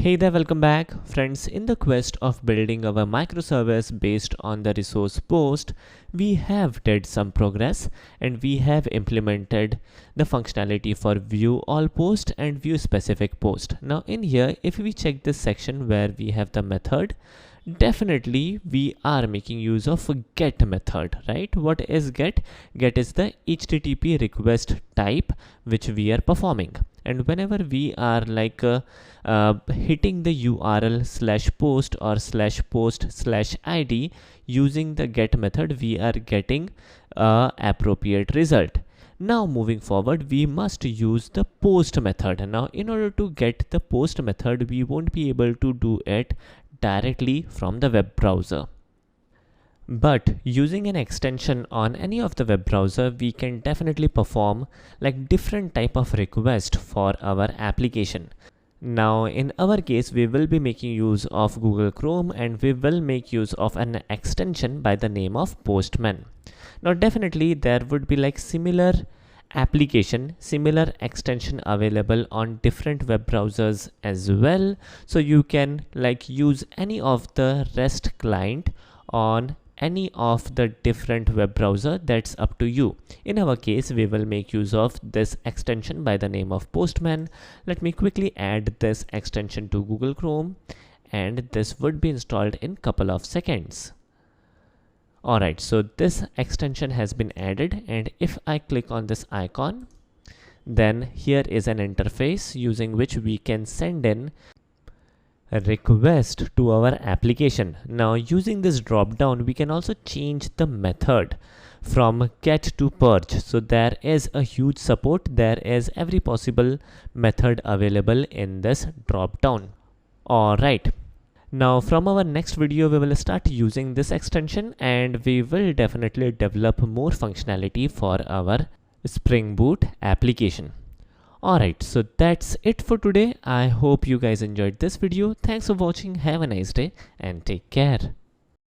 Hey there, welcome back. Friends, in the quest of building our microservice based on the resource post, we have did some progress and we have implemented the functionality for view all post and view specific post. Now in here, if we check this section where we have the method, definitely we are making use of a get method, right? What is get? Get is the HTTP request type which we are performing. And whenever we are hitting the URL /post or /post/id using the get method, we are getting appropriate result. Now moving forward, we must use the post method. Now in order to get the post method, we won't be able to do it directly from the web browser. But using an extension on any of the web browser, we can definitely perform like different type of request for our application. Now in our case, we will be making use of Google Chrome and we will make use of an extension by the name of Postman. Now definitely there would be like similar extension available on different web browsers as well. So you can like use any of the REST client on any of the different web browser. That's up to you. In our case, we will make use of this extension by the name of Postman. Let me quickly add this extension to Google Chrome and this would be installed in couple of seconds. Alright, so this extension has been added, and if I click on this icon, then here is an interface using which we can send in a request to our application. Now using this drop down, we can also change the method from get to purge. So there is a huge support. There is every possible method available in this drop down. Alright. Now from our next video, we will start using this extension and we will definitely develop more functionality for our Spring Boot application. Alright, so that's it for today. I hope you guys enjoyed this video. Thanks for watching. Have a nice day and take care.